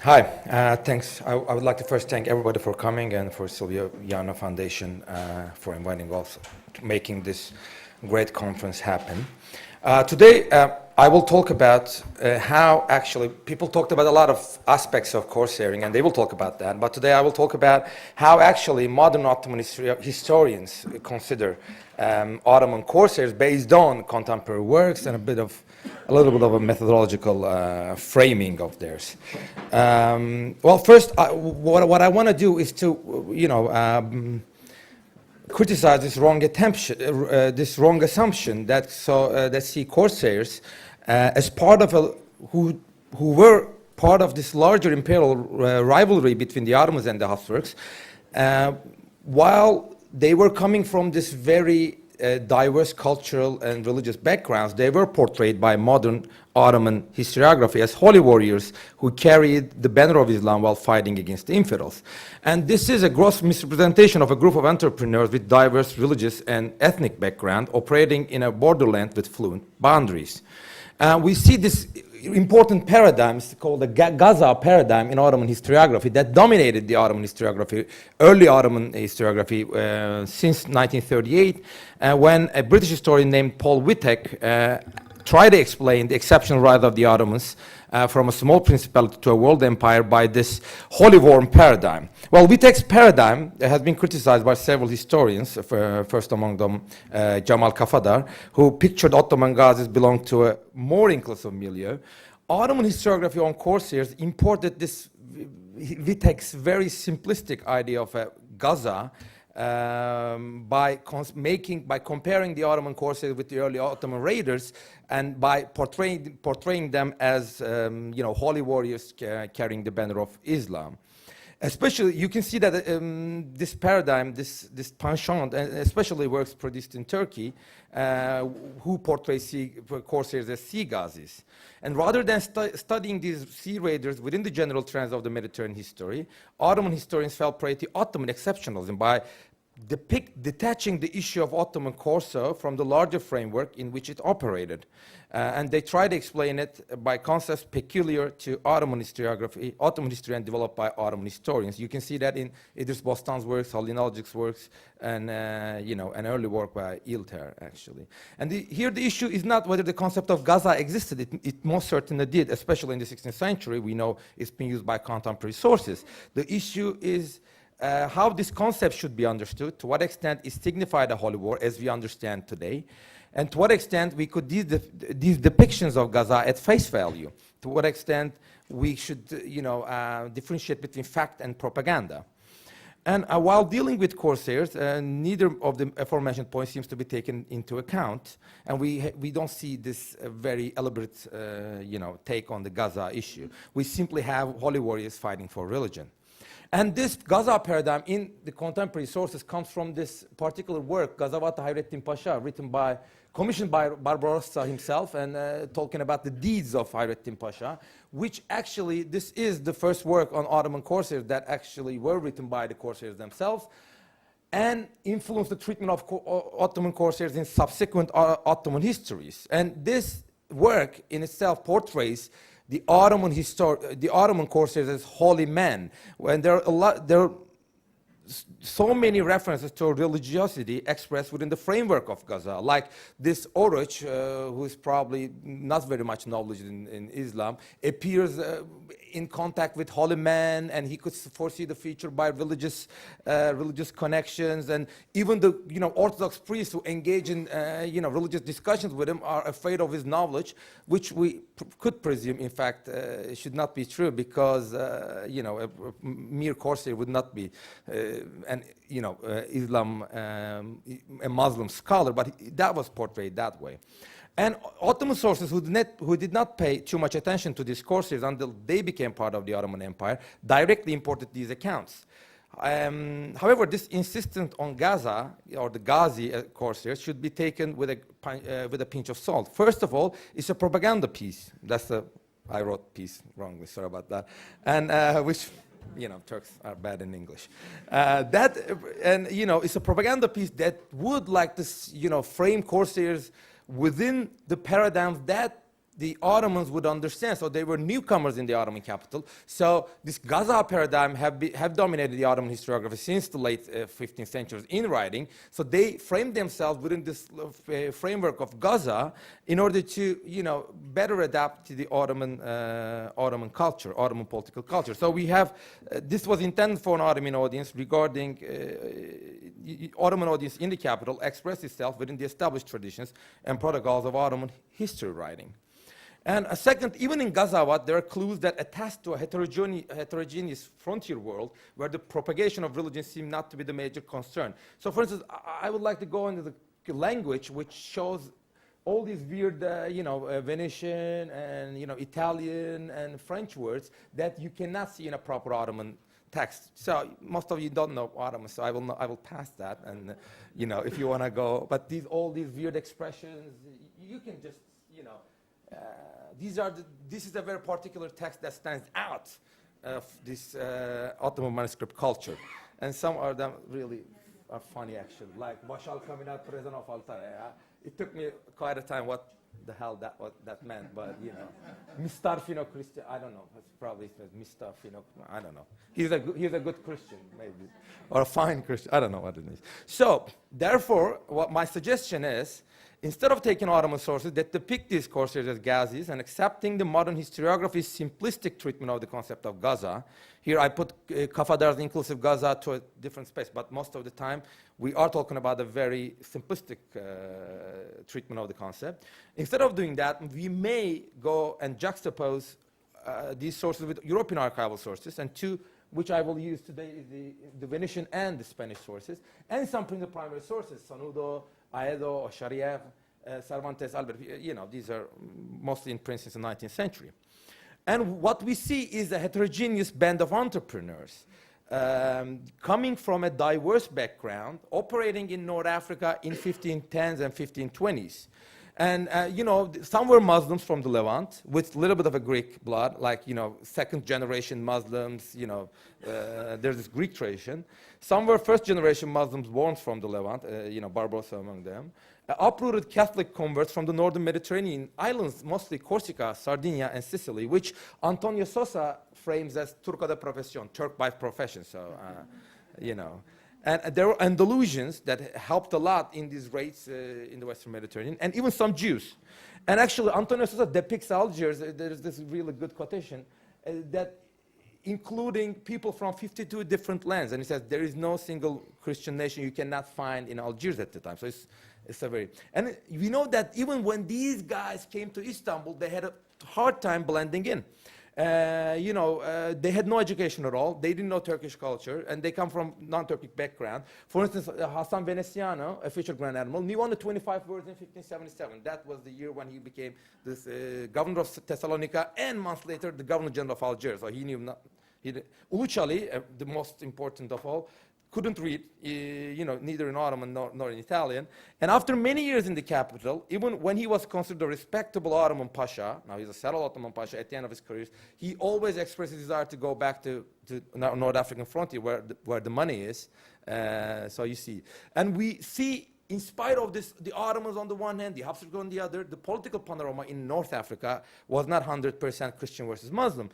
Hi, thanks. I would like to first thank everybody for coming and for Sylvia Ioannou Foundation for inviting us, making this great conference happen. Today, I will talk about how actually people talked about a lot of aspects of Corsairing, and they will talk about that. But today I will talk about how actually modern Ottoman historians consider Ottoman Corsairs based on contemporary works and a little bit of a methodological framing of theirs. Well, first, what I want to do is to, criticize this wrong assumption that see Corsairs as part of who were part of this larger imperial rivalry between the Ottomans and the Habsburgs, while they were coming from this very diverse cultural and religious backgrounds. They were portrayed by modern Ottoman historiography as holy warriors who carried the banner of Islam while fighting against the infidels. And this is a gross misrepresentation of a group of entrepreneurs with diverse religious and ethnic background operating in a borderland with fluent boundaries. We see this important paradigm called the Gaza paradigm in Ottoman historiography that dominated the Ottoman historiography, early Ottoman historiography since 1938, when a British historian named Paul Wittek tried to explain the exceptional rise of the Ottomans from a small principality to a world empire by this holy war paradigm. Well, Wittek's paradigm has been criticized by several historians, first among them Jamal Kafadar, who pictured Ottoman Ghazis belong to a more inclusive milieu. Ottoman historiography on Corsairs imported this Wittek's very simplistic idea of a Gaza by comparing the Ottoman Corsairs with the early Ottoman raiders, and by portraying them as holy warriors carrying the banner of Islam. Especially, you can see that this paradigm, this penchant, especially works produced in Turkey, who portrays Corsairs as sea Ghazis. And rather than studying these sea raiders within the general trends of the Mediterranean history, Ottoman historians fell prey to Ottoman exceptionalism by detaching the issue of Ottoman Corso from the larger framework in which it operated. And they try to explain it by concepts peculiar to Ottoman historiography, Ottoman history, and developed by Ottoman historians. You can see that in Idris Bostan's works, Halinologic's works, and an early work by Ilter, actually. And here the issue is not whether the concept of Gaza existed. It most certainly did, especially in the 16th century. We know it's been used by contemporary sources. The issue is how this concept should be understood, to what extent it signified a holy war as we understand today, and to what extent we could these depictions of Gaza at face value, to what extent we should differentiate between fact and propaganda. And while dealing with Corsairs, neither of the aforementioned points seems to be taken into account, and we don't see this very elaborate take on the Gaza issue. We simply have holy warriors fighting for religion. And this Gaza paradigm in the contemporary sources comes from this particular work, Gazavat Hayrettin Pasha, commissioned by Barbarossa himself, and talking about the deeds of Hayrettin Pasha, which actually, this is the first work on Ottoman Corsairs that actually were written by the Corsairs themselves, and influenced the treatment of Ottoman Corsairs in subsequent Ottoman histories. And this work in itself portrays the Ottoman Corsairs as holy men, when there are so many references to religiosity expressed within the framework of Gaza, like this Oruç, who is probably not very much knowledge in Islam, appears in contact with holy men, and he could foresee the future by religious connections, and even the Orthodox priests who engage in religious discussions with him are afraid of his knowledge, which we could presume, in fact, should not be true, because a mere Corsair would not be a Muslim scholar, but that was portrayed that way. And Ottoman sources who did not pay too much attention to these Corsairs until they became part of the Ottoman Empire directly imported these accounts. However, this insistence on Gaza, or the Ghazi Corsairs, should be taken with a pinch of salt. First of all, it's a propaganda piece. I wrote piece wrongly, sorry about that. And which, Turks are bad in English. It's a propaganda piece that would, like this, frame Corsairs within the paradigms that the Ottomans would understand. So they were newcomers in the Ottoman capital. So this Gaza paradigm have dominated the Ottoman historiography since the late 15th century in writing. So they framed themselves within this framework of Gaza in order to, better adapt to the Ottoman culture, Ottoman political culture. So we have, this was intended for an Ottoman audience regarding Ottoman audience in the capital expressed itself within the established traditions and protocols of Ottoman history writing. And a second, even in Ghazawat, there are clues that attest to a heterogeneous frontier world where the propagation of religion seemed not to be the major concern. So for instance, I would like to go into the language which shows all these weird, Venetian and, Italian and French words that you cannot see in a proper Ottoman text. So most of you don't know Ottoman, so I will pass that. And, if you want to go, but all these weird expressions, you can just, this is a very particular text that stands out of this Ottoman manuscript culture. And some of them really are funny, actually, like Bashal Kaminat President of Altare. It took me quite a time what the hell that meant, but, Mr. Fino Christian, I don't know, it's probably Mr. Fino, I don't know. He's a good Christian, maybe, or a fine Christian, I don't know what it means. So, therefore, what my suggestion is, instead of taking Ottoman sources that depict these Corsairs as Ghazis and accepting the modern historiography's simplistic treatment of the concept of Gaza, here I put Kafadar's inclusive Gaza to a different space, but most of the time we are talking about a very simplistic treatment of the concept. Instead of doing that, we may go and juxtapose these sources with European archival sources, and two, which I will use today, is the Venetian and the Spanish sources, and some the primary sources, Sanudo, Aedo, Oshariev, Cervantes, Albert, these are mostly in print since the 19th century. And what we see is a heterogeneous band of entrepreneurs coming from a diverse background, operating in North Africa in 1510s and 1520s. And, some were Muslims from the Levant with a little bit of a Greek blood, like, second generation Muslims, there's this Greek tradition. Some were first generation Muslims born from the Levant, Barbarossa among them. Uprooted Catholic converts from the northern Mediterranean islands, mostly Corsica, Sardinia, and Sicily, which Antonio Sosa frames as Turco de profesión, Turk by profession, so, And there were Andalusians that helped a lot in these raids in the Western Mediterranean, and even some Jews. And actually, Antonio Sosa depicts Algiers, there's this really good quotation, that including people from 52 different lands. And he says, there is no single Christian nation you cannot find in Algiers at the time. So it's a very, and we know that even when these guys came to Istanbul, they had a hard time blending in. They had no education at all. They didn't know Turkish culture, and they come from non-Turkic background. For instance, Hassan Veneziano, a future Grand Admiral, knew only 25 words in 1577. That was the year when he became this governor of Thessalonica, and months later, the governor general of Algiers. So he knew not. Ulucali, the most important of all, couldn't read, neither in Ottoman nor in Italian. And after many years in the capital, even when he was considered a respectable Ottoman Pasha, now he's a settled Ottoman Pasha at the end of his career, he always expressed his desire to go back to North African frontier where the money is. So you see. And we see, in spite of this, the Ottomans on the one hand, the Habsburgs on the other, the political panorama in North Africa was not 100% Christian versus Muslim.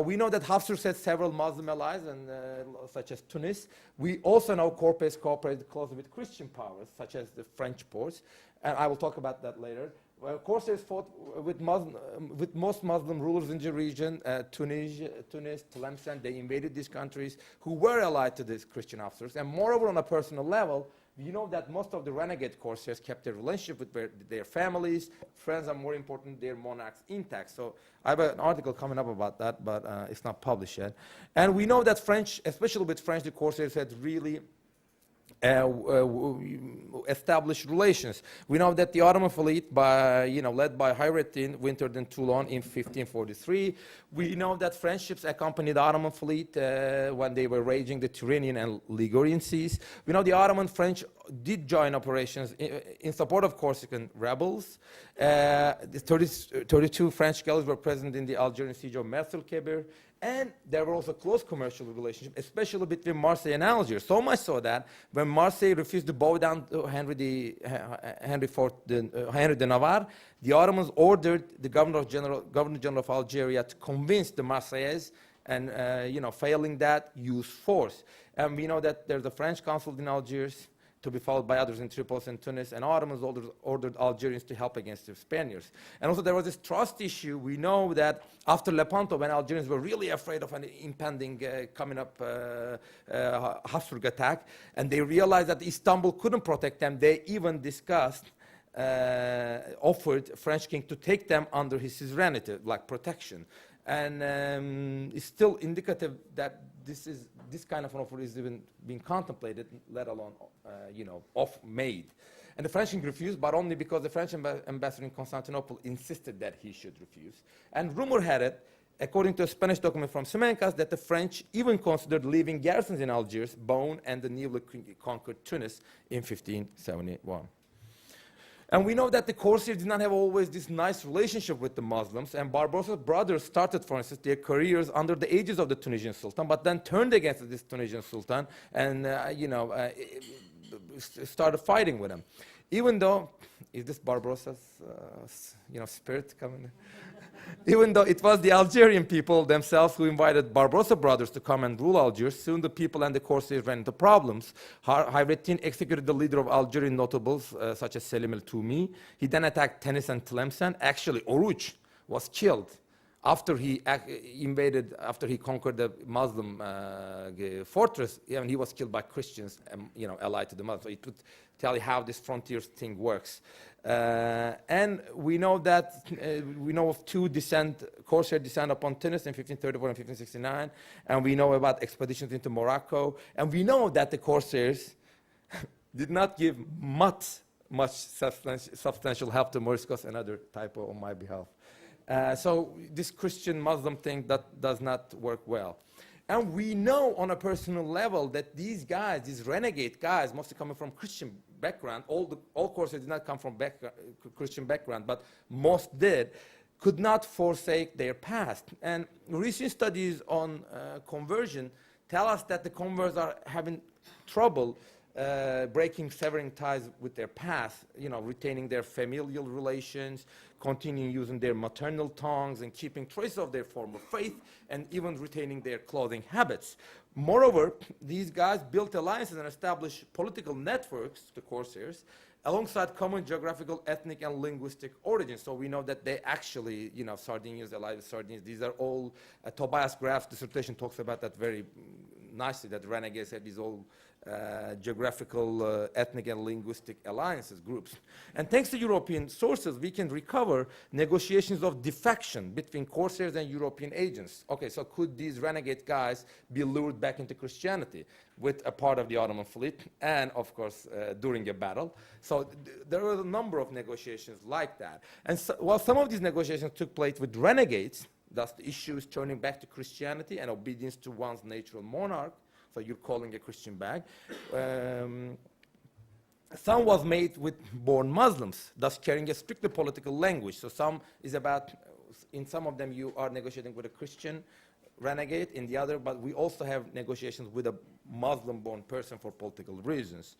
We know that Habsburgs had several Muslim allies, such as Tunis. We also know Corpus cooperated closely with Christian powers, such as the French Ports, and I will talk about that later. Corsairs fought with most Muslim rulers in the region, Tunis, Tlemcen. They invaded these countries who were allied to these Christian Habsburgs. And moreover, on a personal level, you know that most of the renegade Corsairs kept their relationship with their families, friends, and more important, their monarchs intact. So I have an article coming up about that, but it's not published yet. And we know that French, especially with French, the Corsairs had really established relations. We know that the Ottoman fleet, led by Hayrettin, wintered in Toulon in 1543. We know that French ships accompanied the Ottoman fleet when they were raging the Tyrrhenian and Ligurian seas. We know the Ottoman French did join operations in support of Corsican rebels. The 32 French galleys were present in the Algerian siege of Mersil Kebir, And there were also close commercial relationships, especially between Marseille and Algiers. So much so that when Marseille refused to bow down to Henry de Navarre, the Ottomans ordered the Governor General of Algeria to convince the Marseillaise, and failing that, use force. And we know that there's a French consulate in Algiers, to be followed by others in Tripoli and Tunis, and Ottomans ordered Algerians to help against the Spaniards. And also there was this trust issue. We know that after Lepanto, when Algerians were really afraid of an impending coming up Habsburg attack, and they realized that Istanbul couldn't protect them, they even discussed, offered French king to take them under his suzerainty, like protection. And it's still indicative that this kind of an offer is even being contemplated, let alone made. And the French king refused, but only because the French ambassador in Constantinople insisted that he should refuse. And rumor had it, according to a Spanish document from Simancas, that the French even considered leaving garrisons in Algiers, Beaune, and the newly conquered Tunis in 1571. And we know that the Corsairs did not have always this nice relationship with the Muslims, and Barbarossa's brothers started, for instance, their careers under the aegis of the Tunisian Sultan, but then turned against this Tunisian Sultan and, started fighting with him. Even though, is this Barbarossa's, spirit coming? Even though it was the Algerian people themselves who invited Barbarossa brothers to come and rule Algiers, soon the people and the Corsairs ran into problems. Hayrettin executed the leader of Algerian notables, such as Selim el-Toumi. He then attacked Tenis and Tlemcen. Actually, Oruç was killed after he after he conquered the Muslim fortress. He was killed by Christians, allied to the Muslims. So it would tell you how this frontier thing works. And we know that we know of two Corsair descent upon Tunis in 1534 and 1569, and we know about expeditions into Morocco, and we know that the Corsairs did not give much substantial help to Moriscos, another typo on my behalf. So this Christian-Muslim thing that does not work well. And we know on a personal level that these guys, these renegade guys, mostly coming from Christian background, all Corsairs did not come from Christian background, but most did, could not forsake their past. And recent studies on conversion tell us that the converts are having trouble severing ties with their past, retaining their familial relations, continuing using their maternal tongues, and keeping traces of their former faith, and even retaining their clothing habits. Moreover, these guys built alliances and established political networks, the Corsairs, alongside common geographical, ethnic, and linguistic origins. So we know that they actually, Sardinians allied with Sardinians. These are all, Tobias Graf's dissertation talks about that very nicely, that renegades had these all geographical, ethnic, and linguistic alliances, groups. And thanks to European sources, we can recover negotiations of defection between Corsairs and European agents. Okay, so could these renegade guys be lured back into Christianity with a part of the Ottoman fleet, and of course, during a battle? So there were a number of negotiations like that. And so, while some of these negotiations took place with renegades, thus the issue is turning back to Christianity and obedience to one's natural monarch, so you're calling a Christian back. Some was made with born Muslims, thus carrying a strictly political language. So some is about, in some of them you are negotiating with a Christian renegade, in the other, but we also have negotiations with a Muslim-born person for political reasons.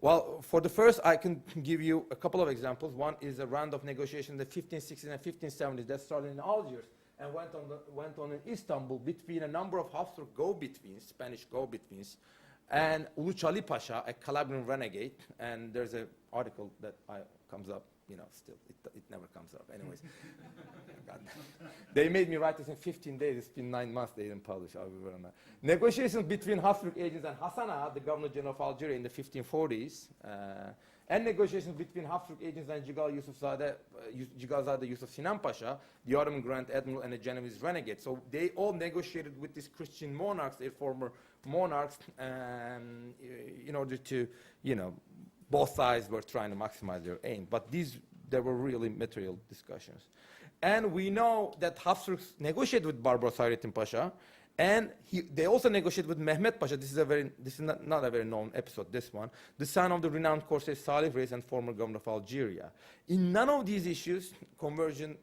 Well, for the first, I can give you a couple of examples. One is a round of negotiations in the 1560s and 1570s that started in Algiers and went on in Istanbul between a number of Habsburg go-betweens, Spanish go-betweens, and Uluç Ali Pasha, a Calabrian renegade. And there's an article that comes up, still, it never comes up. Anyways, they made me write this in 15 days. It's been 9 months they didn't publish. Negotiations between Habsburg agents and Hassan Ağa, the Governor General of Algeria, in the 1540s, and negotiations between Habsburg agents and Jigalzade Yusuf Sinan Pasha, the Ottoman Grand Admiral and a Genoese renegade. So they all negotiated with these Christian monarchs, their former monarchs, in order to, both sides were trying to maximize their aim. But there were really material discussions. And we know that Habsburgs negotiated with Barbaros Hayrettin Pasha, and they also negotiated with Mehmet Pasha. This is not a very known episode, this one, the son of the renowned Corsair Salih Reis and former governor of Algeria. In none of these issues, conversion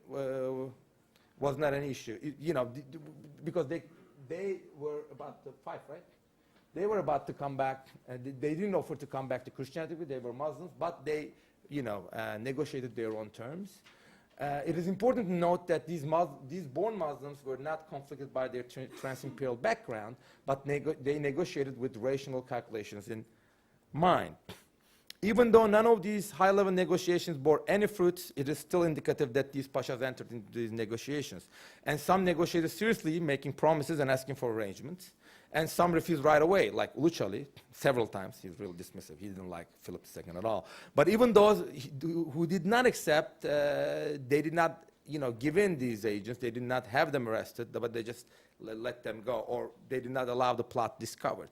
was not an issue. Because they were about to fight, right? They were about to come back, and they didn't offer to come back to Christianity. They were Muslims, but they, negotiated their own terms. It is important to note that these born Muslims were not conflicted by their trans-imperial background, but they negotiated with rational calculations in mind. Even though none of these high-level negotiations bore any fruits, it is still indicative that these pashas entered into these negotiations. And some negotiated seriously, making promises and asking for arrangements. And some refused right away, like Uluç several times. He's really dismissive. He didn't like Philip II at all. But even those who did not accept, they did not give in these agents. They did not have them arrested, but they just let them go, or they did not allow the plot discovered.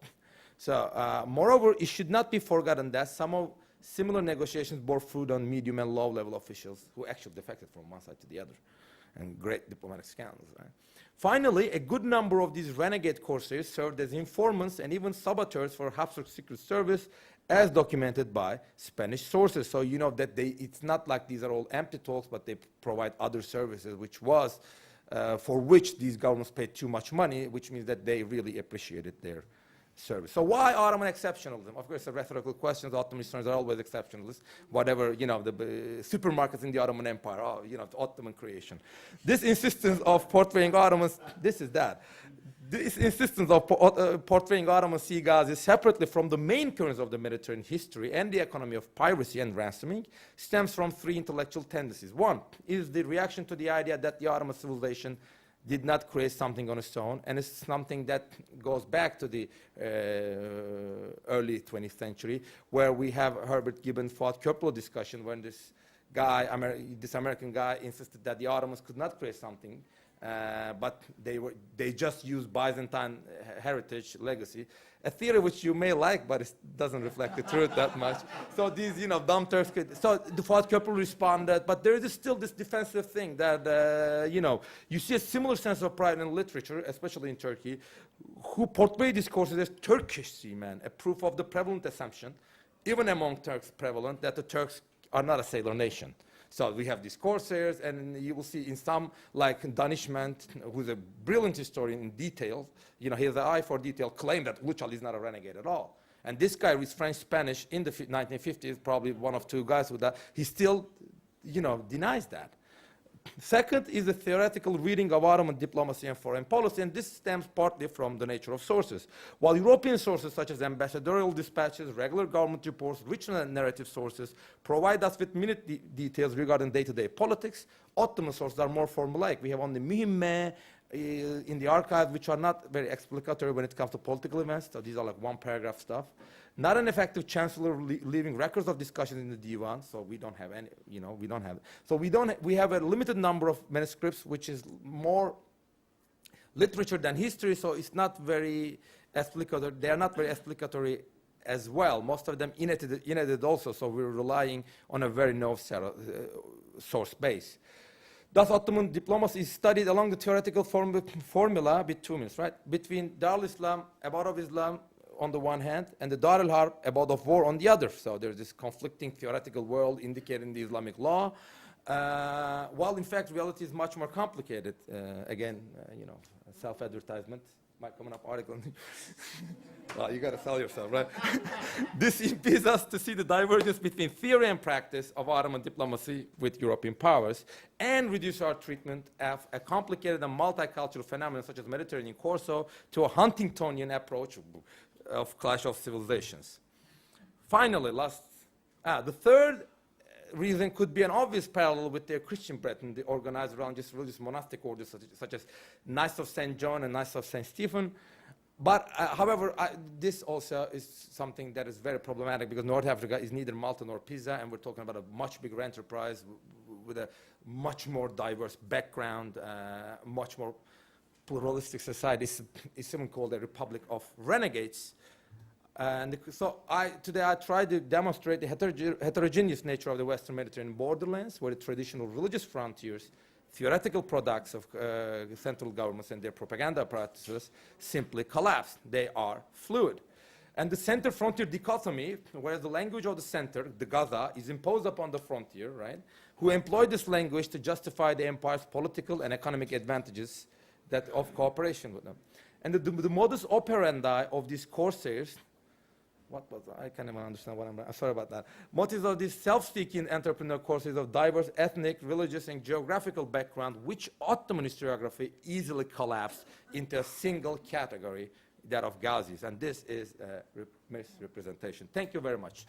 So, moreover, it should not be forgotten that some of similar negotiations bore fruit on medium and low-level officials who actually defected from one side to the other, and great diplomatic scandals. Right? Finally, a good number of these renegade corsairs served as informants and even saboteurs for Habsburg Secret Service, as documented by Spanish sources. So you know that it's not like these are all empty talks, but they provide other services, which was for which these governments paid too much money, which means that they really appreciated their service. So why Ottoman exceptionalism? Of course, a rhetorical question. The Ottoman historians are always exceptionalists. Whatever, the supermarkets in the Ottoman Empire, Ottoman creation. This insistence of portraying Ottomans, this insistence of portraying Ottoman sea Gazis separately from the main currents of the Mediterranean history and the economy of piracy and ransoming stems from three intellectual tendencies. One is the reaction to the idea that the Ottoman civilization did not create something on its own, and it's something that goes back to the early 20th century, where we have Herbert Gibbon Fuat Köprülü discussion when this American guy insisted that the Ottomans could not create something, but they just used Byzantine heritage legacy, a theory which you may like, but it doesn't reflect the truth that much. So these, dumb Turks so the Fuat Köprülü responded, but there is still this defensive thing that, you see a similar sense of pride in literature, especially in Turkey, who portray these courses as Turkish seamen, a proof of the prevalent assumption, even among Turks prevalent, that the Turks are not a sailor nation. So we have these corsairs, and you will see in some, like Danishment, who's a brilliant historian in detail, he has an eye for detail, claim that Uluç is not a renegade at all. And this guy reads French, Spanish in the 1950s, probably one of two guys with that. He still, denies that. Second is the theoretical reading of Ottoman diplomacy and foreign policy, and this stems partly from the nature of sources. While European sources such as ambassadorial dispatches, regular government reports, regional narrative sources provide us with minute details regarding day-to-day politics, Ottoman sources are more formulaic. We have only mühimme in the archive, which are not very explicatory when it comes to political events, so these are like one-paragraph stuff. Not an effective chancellor leaving records of discussions in the divan, so we don't have any, we don't have. So we have a limited number of manuscripts, which is more literature than history, so it's not very explicatory. They are not very explicatory as well. Most of them inedited also, so we're relying on a very no source base. Thus, Ottoman diplomacy is studied along the theoretical formula with 2 minutes, right? Between Darul Islam, abode of Islam, on the one hand, and the Dar al-Harb, abode of war, on the other. So there's this conflicting theoretical world indicated in the Islamic law, while in fact reality is much more complicated. Again, self-advertisement. Might come up article. Well, you got to sell yourself, right? This impedes us to see the divergence between theory and practice of Ottoman diplomacy with European powers, and reduce our treatment of a complicated and multicultural phenomenon such as Mediterranean Corso to a Huntingtonian approach of clash of civilizations. Finally, the third reason could be an obvious parallel with their Christian brethren, the organized around just religious monastic orders such as Knights of St. John and Knights of St. Stephen. But however, this also is something that is very problematic because North Africa is neither Malta nor Pisa, and we're talking about a much bigger enterprise with a much more diverse background, much more pluralistic society. It's even called a republic of renegades. And so today I try to demonstrate the heterogeneous nature of the Western Mediterranean borderlands, where the traditional religious frontiers, theoretical products of central governments and their propaganda apparatus simply collapsed. They are fluid. And the center-frontier dichotomy, where the language of the center, the gaza, is imposed upon the frontier, right? who employed this language to justify the empire's political and economic advantages that of cooperation with them. And the modus operandi of these corsairs, what was I can't even understand what I'm sorry about that. Motives of these self-seeking entrepreneur corsairs of diverse ethnic, religious, and geographical background, which Ottoman historiography easily collapsed into a single category, that of Ghazis. And this is a misrepresentation. Thank you very much.